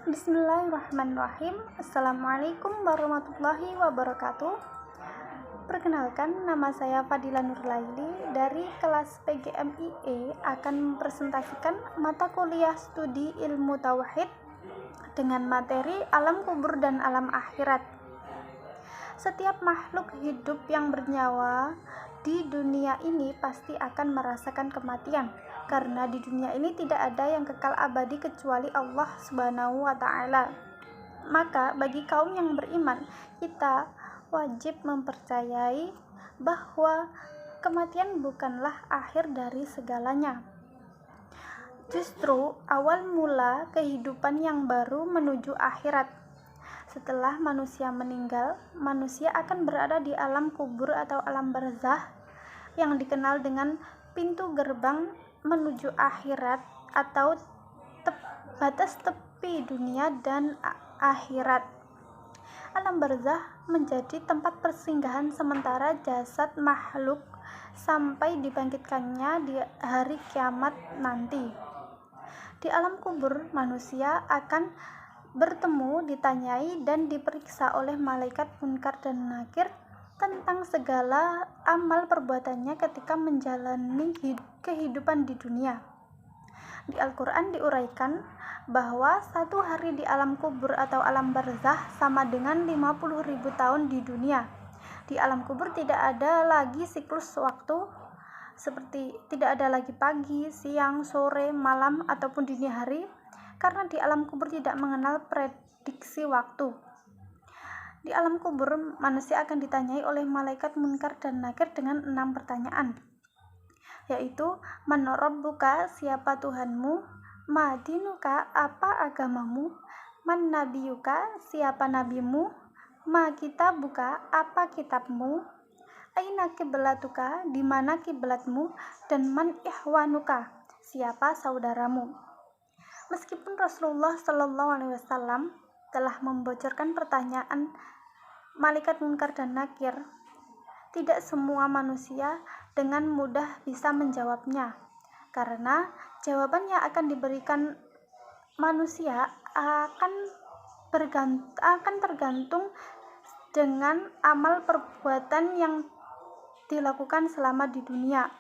Bismillahirrahmanirrahim. Assalamualaikum warahmatullahi wabarakatuh. Perkenalkan, nama saya Fadila Nurlaili dari kelas PGMIE akan mempresentasikan mata kuliah studi ilmu tauhid dengan materi alam kubur dan alam akhirat. Setiap makhluk hidup yang bernyawa di dunia ini pasti akan merasakan kematian, karena di dunia ini tidak ada yang kekal abadi kecuali Allah Subhanahu wa Ta'ala. Maka bagi kaum yang beriman, kita wajib mempercayai bahwa kematian bukanlah akhir dari segalanya. Justru awal mula kehidupan yang baru menuju akhirat. Setelah manusia meninggal, manusia akan berada di alam kubur atau alam barzah yang dikenal dengan pintu gerbang menuju akhirat atau batas tepi dunia dan akhirat. Alam barzah menjadi tempat persinggahan sementara jasad makhluk sampai dibangkitkannya di hari kiamat nanti. Di alam kubur, manusia akan bertemu, ditanyai, dan diperiksa oleh malaikat munkar dan nakir tentang segala amal perbuatannya ketika menjalani kehidupan di dunia. Di Al-Quran diuraikan bahwa satu hari di alam kubur atau alam barzah sama dengan 50.000 tahun di dunia. Di alam kubur tidak ada lagi siklus waktu, seperti tidak ada lagi pagi, siang, sore, malam, ataupun dini hari, karena di alam kubur tidak mengenal prediksi waktu. Di alam kubur, manusia akan ditanyai oleh malaikat munkar dan nakir dengan 6 pertanyaan, yaitu: Man rabbuka, siapa Tuhanmu? Ma dinuka, apa agamamu? Man nabiyuka, siapa nabimu? Ma kitabuka, apa kitabmu? Aina kiblatuka, di mana kiblatmu? Dan man ihwanuka, siapa saudaramu? Meskipun Rasulullah SAW telah membocorkan pertanyaan malaikat munkar dan nakir, tidak semua manusia dengan mudah bisa menjawabnya, karena jawaban yang akan diberikan manusia akan tergantung dengan amal perbuatan yang dilakukan selama di dunia.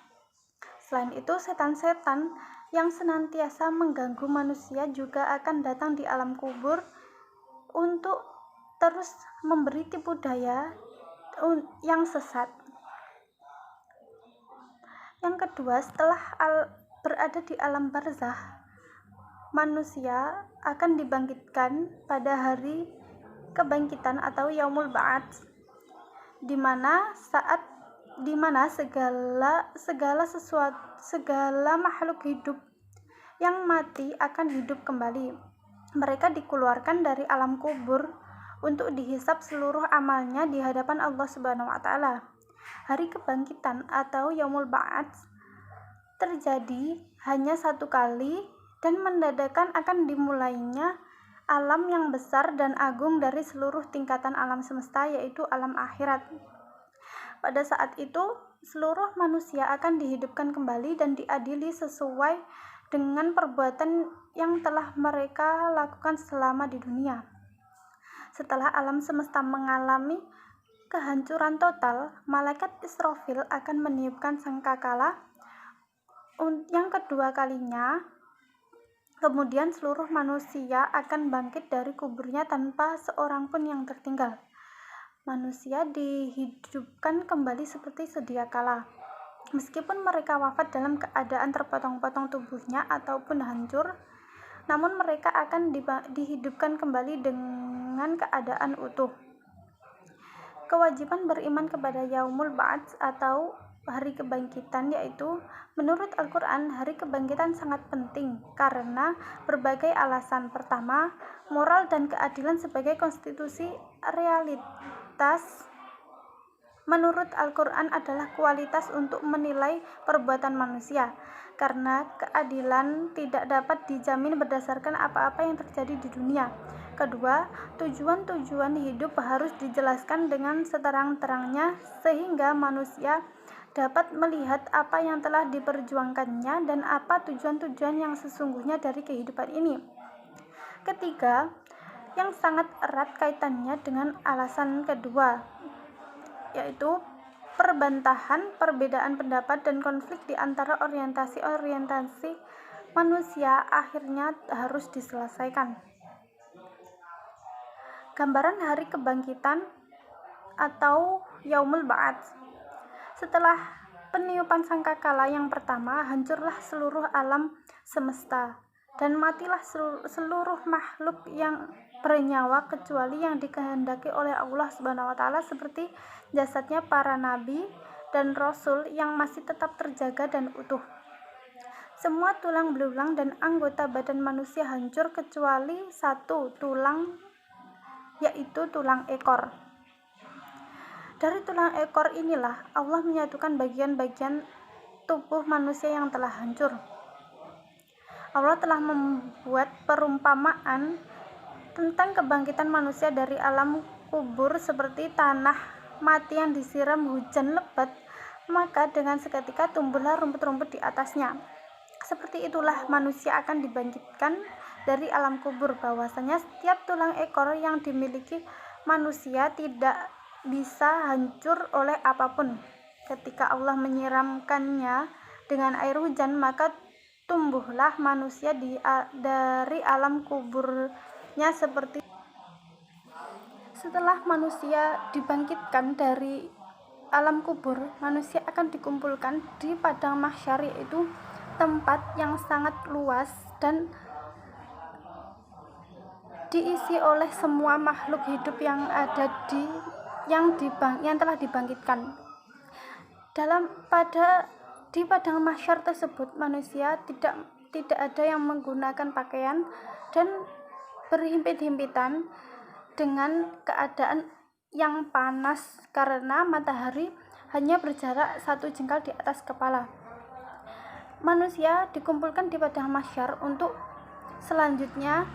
Selain itu, setan-setan yang senantiasa mengganggu manusia juga akan datang di alam kubur untuk terus memberi tipu daya yang sesat. Yang kedua, setelah berada di alam barzah, manusia akan dibangkitkan pada hari kebangkitan atau yaumul ba'ats, di mana segala makhluk hidup yang mati akan hidup kembali. Mereka dikeluarkan dari alam kubur untuk dihisab seluruh amalnya di hadapan Allah Subhanahu wa Ta'ala. Hari kebangkitan atau yaumul ba'ats terjadi hanya satu kali dan mendadakan akan dimulainya alam yang besar dan agung dari seluruh tingkatan alam semesta, yaitu alam akhirat. Pada saat itu, seluruh manusia akan dihidupkan kembali dan diadili sesuai dengan perbuatan yang telah mereka lakukan selama di dunia. Setelah alam semesta mengalami kehancuran total, malaikat Israfil akan meniupkan sangkakala yang kedua kalinya. Kemudian seluruh manusia akan bangkit dari kuburnya tanpa seorang pun yang tertinggal. Manusia dihidupkan kembali seperti sedia kala. Meskipun mereka wafat dalam keadaan terpotong-potong tubuhnya ataupun hancur, namun mereka akan dihidupkan kembali dengan keadaan utuh. Kewajiban beriman kepada yaumul ba'ats atau hari kebangkitan, yaitu menurut Al-Quran, hari kebangkitan sangat penting karena berbagai alasan. Pertama, moral dan keadilan sebagai konstitusi realitas menurut Al-Quran adalah kualitas untuk menilai perbuatan manusia, karena keadilan tidak dapat dijamin berdasarkan apa-apa yang terjadi di dunia. Kedua, tujuan-tujuan hidup harus dijelaskan dengan seterang-terangnya sehingga manusia dapat melihat apa yang telah diperjuangkannya dan apa tujuan-tujuan yang sesungguhnya dari kehidupan ini. ketiga yang sangat erat kaitannya dengan alasan kedua, yaitu perbantahan, perbedaan pendapat, dan konflik di antara orientasi manusia akhirnya harus diselesaikan. Gambaran hari kebangkitan atau Yaumul Ba'ats. Setelah peniupan sangkakala yang pertama, hancurlah seluruh alam semesta dan matilah seluruh makhluk yang bernyawa kecuali yang dikehendaki oleh Allah Subhanahu wa taala, seperti jasadnya para nabi dan rasul yang masih tetap terjaga dan utuh. Semua tulang belulang dan anggota badan manusia hancur kecuali satu tulang, yaitu tulang ekor. Dari tulang ekor inilah Allah menyatukan bagian-bagian tubuh manusia yang telah hancur. Allah telah membuat perumpamaan tentang kebangkitan manusia dari alam kubur seperti tanah mati yang disiram hujan lebat, maka dengan seketika tumbuhlah rumput-rumput di atasnya. Seperti itulah manusia akan dibangkitkan dari alam kubur, bahwasanya setiap tulang ekor yang dimiliki manusia tidak bisa hancur oleh apapun. Ketika Allah menyiramkannya dengan air hujan, maka tumbuhlah manusia dari alam kuburnya seperti. Setelah manusia dibangkitkan dari alam kubur, manusia akan dikumpulkan di padang mahsyar, yaitu tempat yang sangat luas dan diisi oleh semua makhluk hidup yang ada yang telah dibangkitkan. Di padang mahsyar tersebut, manusia tidak ada yang menggunakan pakaian dan berhimpit-himpitan dengan keadaan yang panas karena matahari hanya berjarak 1 jengkal di atas kepala. Manusia dikumpulkan di padang mahsyar untuk selanjutnya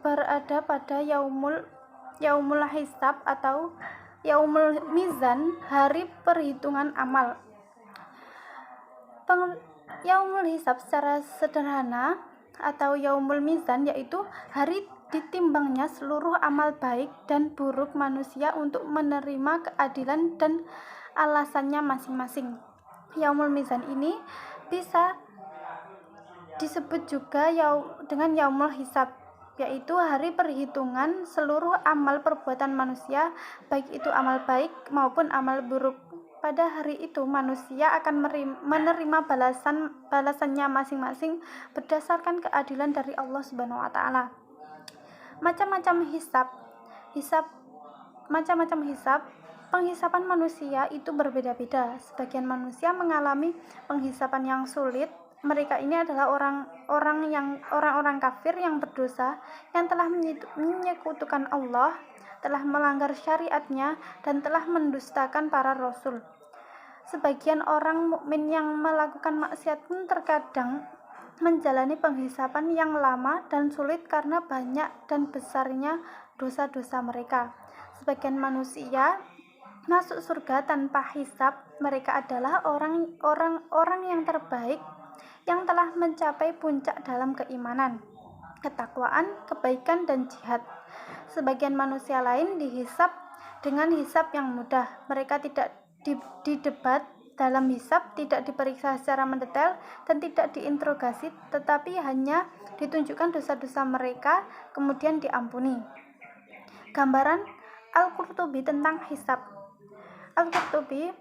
berada pada yaumul hisab atau yaumul mizan, hari perhitungan amal. Yaumul hisab secara sederhana atau yaumul mizan yaitu hari ditimbangnya seluruh amal baik dan buruk manusia untuk menerima keadilan dan alasannya masing-masing. Yaumul mizan ini bisa disebut juga dengan yaumul hisab, yaitu hari perhitungan seluruh amal perbuatan manusia, baik itu amal baik maupun amal buruk. Pada hari itu manusia akan menerima balasannya masing-masing berdasarkan keadilan dari Allah Subhanahu wa taala. Macam-macam hisab, penghisapan manusia itu berbeda-beda. Sebagian manusia mengalami penghisapan yang sulit. Mereka ini adalah orang-orang kafir yang berdosa, yang telah menyekutukan Allah, telah melanggar syariatnya, dan telah mendustakan para rasul. Sebagian orang mukmin yang melakukan maksiat pun terkadang menjalani penghisapan yang lama dan sulit karena banyak dan besarnya dosa-dosa mereka. Sebagian manusia masuk surga tanpa hisab. Mereka adalah orang yang terbaik yang telah mencapai puncak dalam keimanan, ketakwaan, kebaikan, dan jihad. Sebagian manusia lain dihisab dengan hisab yang mudah. Mereka tidak didebat dalam hisab, tidak diperiksa secara mendetail, dan tidak diinterogasi, tetapi hanya ditunjukkan dosa-dosa mereka kemudian diampuni. Gambaran Al-Qurtubi tentang hisab. Al-Qurtubi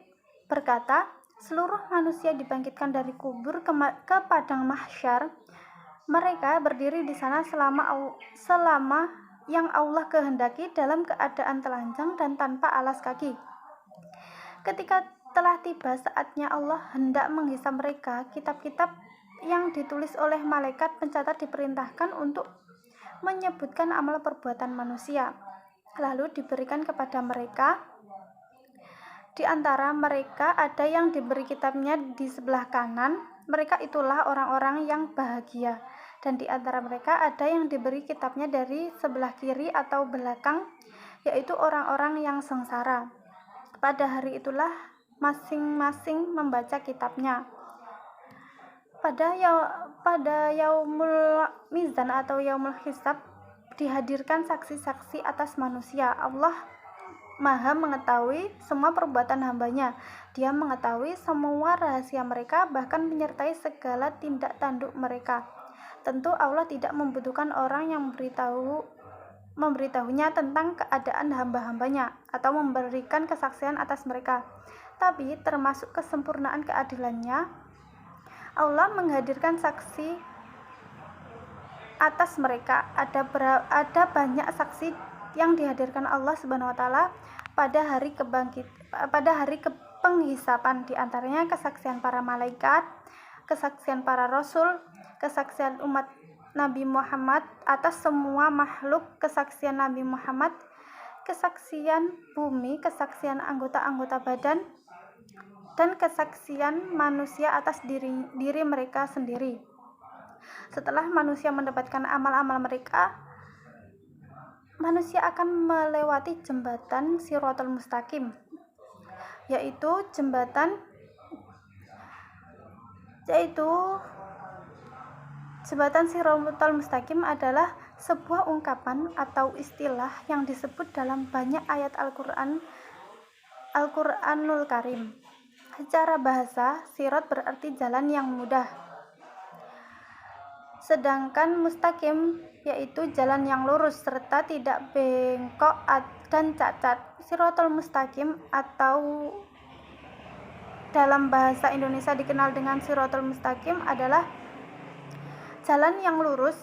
berkata, seluruh manusia dibangkitkan dari kubur ke padang mahsyar. Mereka berdiri di sana selama yang Allah kehendaki dalam keadaan telanjang dan tanpa alas kaki. Ketika telah tiba saatnya Allah hendak menghisab mereka, kitab-kitab yang ditulis oleh malaikat pencatat diperintahkan untuk menyebutkan amal perbuatan manusia. Lalu diberikan kepada mereka. Di antara mereka ada yang diberi kitabnya di sebelah kanan, mereka itulah orang-orang yang bahagia. Dan di antara mereka ada yang diberi kitabnya dari sebelah kiri atau belakang, yaitu orang-orang yang sengsara. Pada hari itulah masing-masing membaca kitabnya. Pada yaumul mizan atau yaumul hisab dihadirkan saksi-saksi atas manusia. Allah Maha mengetahui semua perbuatan hambanya. Dia mengetahui semua rahasia mereka, bahkan menyertai segala tindak tanduk mereka. Tentu Allah tidak membutuhkan orang yang memberitahunya tentang keadaan hamba-hambanya atau memberikan kesaksian atas mereka. Tapi termasuk kesempurnaan keadilannya, Allah menghadirkan saksi atas mereka. Ada banyak saksi yang dihadirkan Allah Subhanahu wa taala pada hari penghisapan, di antaranya kesaksian para malaikat, kesaksian para rasul, kesaksian umat Nabi Muhammad atas semua makhluk, kesaksian Nabi Muhammad, kesaksian bumi, kesaksian anggota-anggota badan, dan kesaksian manusia atas diri mereka sendiri. Setelah manusia mendapatkan amal-amal mereka, manusia akan melewati jembatan Shiratal Mustaqim, yaitu jembatan Shiratal Mustaqim adalah sebuah ungkapan atau istilah yang disebut dalam banyak ayat Al-Qur'anul Karim. Secara bahasa, sirat berarti jalan yang mudah, sedangkan mustaqim yaitu jalan yang lurus serta tidak bengkok dan cacat. Shiratal Mustaqim atau dalam bahasa Indonesia dikenal dengan Shiratal Mustaqim adalah jalan yang lurus,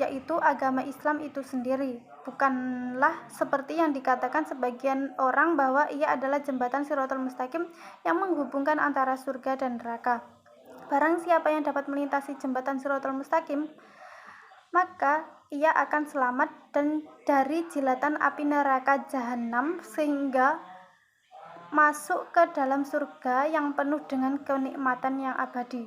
yaitu agama Islam itu sendiri. Bukanlah seperti yang dikatakan sebagian orang bahwa ia adalah jembatan Shiratal Mustaqim yang menghubungkan antara surga dan neraka. Barang siapa yang dapat melintasi jembatan Shiratal Mustaqim, maka ia akan selamat dari jilatan api neraka Jahanam sehingga masuk ke dalam surga yang penuh dengan kenikmatan yang abadi.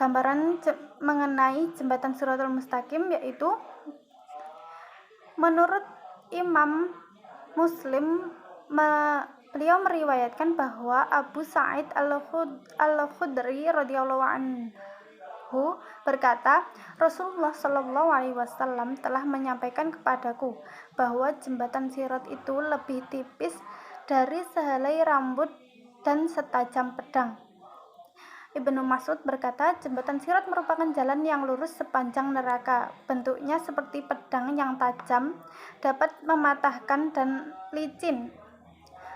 Gambaran mengenai jembatan Shiratal Mustaqim yaitu, menurut Imam Muslim, beliau meriwayatkan bahwa Abu Sa'id Al-Khudri radhiyallahu anhu berkata, Rasulullah Shallallahu alaihi wasallam telah menyampaikan kepadaku bahwa jembatan Sirat itu lebih tipis dari sehelai rambut dan setajam pedang. Ibnu Mas'ud berkata, jembatan Sirat merupakan jalan yang lurus sepanjang neraka. Bentuknya seperti pedang yang tajam, dapat mematahkan dan licin.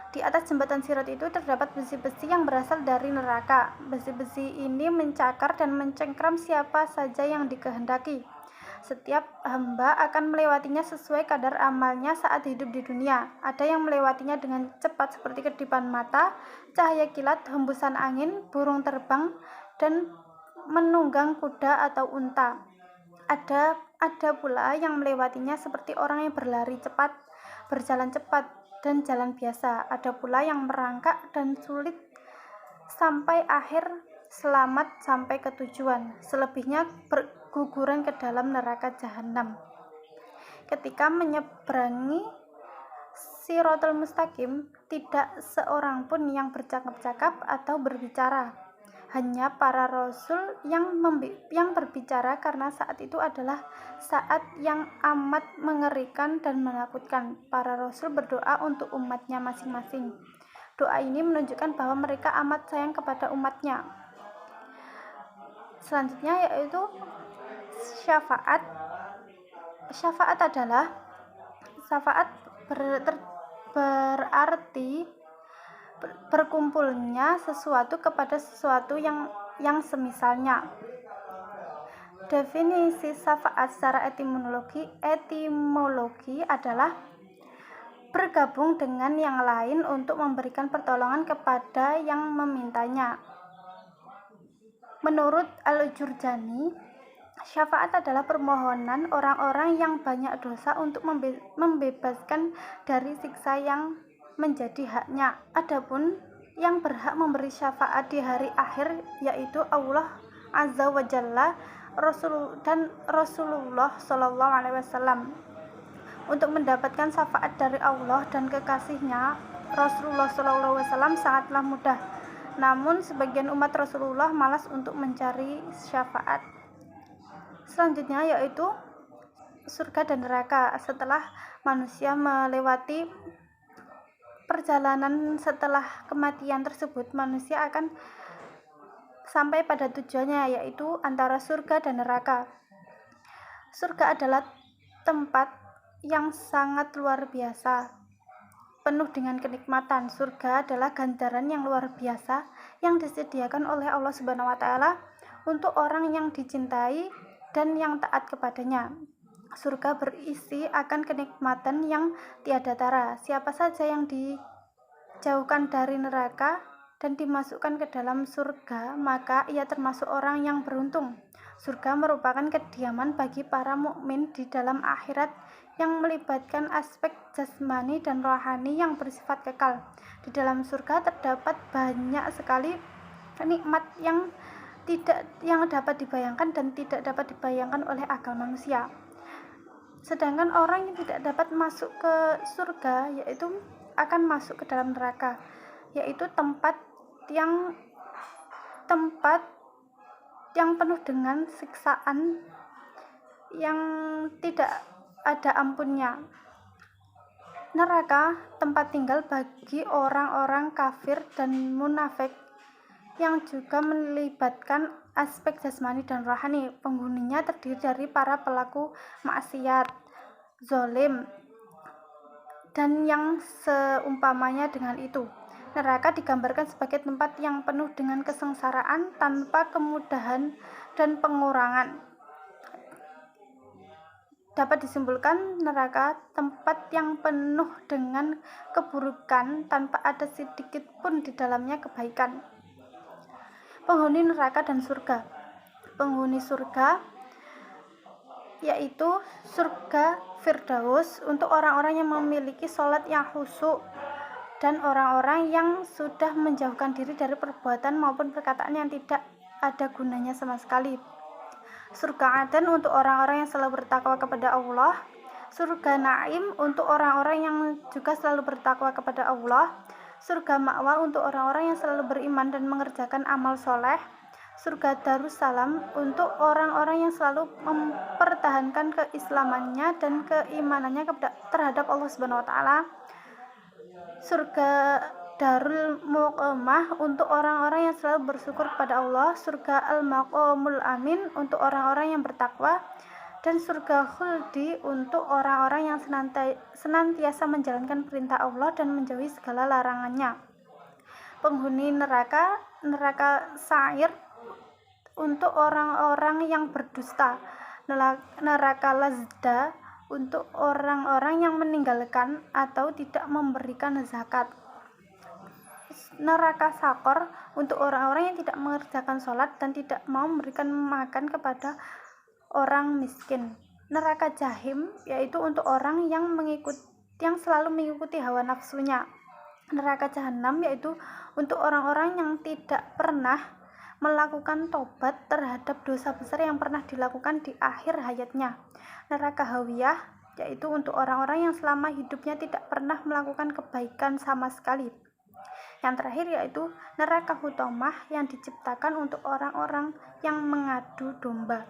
Di atas jembatan Sirat itu terdapat besi-besi yang berasal dari neraka. Besi-besi ini mencakar dan mencengkram siapa saja yang dikehendaki. Setiap hamba akan melewatinya sesuai kadar amalnya saat hidup di dunia. Ada yang melewatinya dengan cepat seperti kedipan mata, cahaya kilat, hembusan angin, burung terbang, dan menunggang kuda atau unta. Ada pula yang melewatinya seperti orang yang berlari cepat, berjalan cepat, dan jalan biasa. Ada pula yang merangkak dan sulit sampai akhir, selamat sampai ke tujuan. Selebihnya berguguran ke dalam neraka Jahanam. Ketika menyeberangi Shiratal Mustaqim, tidak seorang pun yang bercakap-cakap atau berbicara. Hanya para rasul yang berbicara, karena saat itu adalah saat yang amat mengerikan dan menakutkan. Para rasul berdoa untuk umatnya masing-masing. Doa ini menunjukkan bahwa mereka amat sayang kepada umatnya. Selanjutnya yaitu syafaat. Syafaat berarti berkumpulnya sesuatu kepada sesuatu yang semisalnya. Definisi syafaat secara etimologi adalah bergabung dengan yang lain untuk memberikan pertolongan kepada yang memintanya. Menurut Al-Jurjani, syafaat adalah permohonan orang-orang yang banyak dosa untuk membebaskan dari siksa yang menjadi haknya. Adapun yang berhak memberi syafaat di hari akhir yaitu Allah Azza wa Jalla dan Rasulullah Shallallahu alaihi wasallam. Untuk mendapatkan syafaat dari Allah dan kekasihnya, Rasulullah Shallallahu alaihi wasallam sangatlah mudah. Namun sebagian umat Rasulullah malas untuk mencari syafaat. Selanjutnya yaitu surga dan neraka. Setelah manusia melewati perjalanan setelah kematian tersebut, manusia akan sampai pada tujuannya, yaitu antara surga dan neraka. Surga adalah tempat yang sangat luar biasa, penuh dengan kenikmatan. Surga adalah ganjaran yang luar biasa yang disediakan oleh Allah Subhanahu wa taala untuk orang yang dicintai dan yang taat kepadanya. Surga berisi akan kenikmatan yang tiada tara. Siapa saja yang dijauhkan dari neraka dan dimasukkan ke dalam surga, maka ia termasuk orang yang beruntung. Surga merupakan kediaman bagi para mukmin di dalam akhirat yang melibatkan aspek jasmani dan rohani yang bersifat kekal. Di dalam surga terdapat banyak sekali nikmat yang dapat dibayangkan dan tidak dapat dibayangkan oleh akal manusia. Sedangkan orang yang tidak dapat masuk ke surga yaitu akan masuk ke dalam neraka, yaitu tempat yang penuh dengan siksaan yang tidak ada ampunnya. Neraka tempat tinggal bagi orang-orang kafir dan munafik yang juga melibatkan aspek jasmani dan rohani. Penghuninya terdiri dari para pelaku maksiat, zalim, dan yang seumpamanya dengan itu. Neraka digambarkan sebagai tempat yang penuh dengan kesengsaraan tanpa kemudahan dan pengurangan. Dapat disimpulkan neraka tempat yang penuh dengan keburukan tanpa ada sedikit pun di dalamnya kebaikan. Penghuni neraka dan surga. Penghuni surga yaitu surga Firdaus untuk orang-orang yang memiliki sholat yang khusyuk dan orang-orang yang sudah menjauhkan diri dari perbuatan maupun perkataan yang tidak ada gunanya sama sekali. Surga Aden untuk orang-orang yang selalu bertakwa kepada Allah. Surga Naim untuk orang-orang yang juga selalu bertakwa kepada Allah. Surga Ma'wa untuk orang-orang yang selalu beriman dan mengerjakan amal soleh. Surga Darussalam untuk orang-orang yang selalu mempertahankan keislamannya dan keimanannya terhadap Allah Subhanahu wa taala. Surga Darul Muqamah untuk orang-orang yang selalu bersyukur kepada Allah. Surga Al-Maqamul Amin untuk orang-orang yang bertakwa. Dan surga Khuldi untuk orang-orang yang senantiasa menjalankan perintah Allah dan menjauhi segala larangannya. Penghuni neraka Sa'ir untuk orang-orang yang berdusta. Neraka Lazda untuk orang-orang yang meninggalkan atau tidak memberikan zakat. Neraka Sakor untuk orang-orang yang tidak mengerjakan sholat dan tidak mau memberikan makan kepada orang miskin. Neraka Jahim yaitu untuk orang yang selalu mengikuti hawa nafsunya. Neraka Jahanam yaitu untuk orang-orang yang tidak pernah melakukan tobat terhadap dosa besar yang pernah dilakukan di akhir hayatnya. Neraka Hawiyah yaitu untuk orang-orang yang selama hidupnya tidak pernah melakukan kebaikan sama sekali. Yang terakhir yaitu neraka Hutomah yang diciptakan untuk orang-orang yang mengadu domba.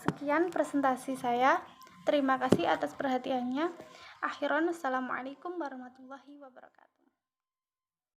Sekian presentasi saya. Terima kasih atas perhatiannya. Akhiran, assalamualaikum warahmatullahi wabarakatuh.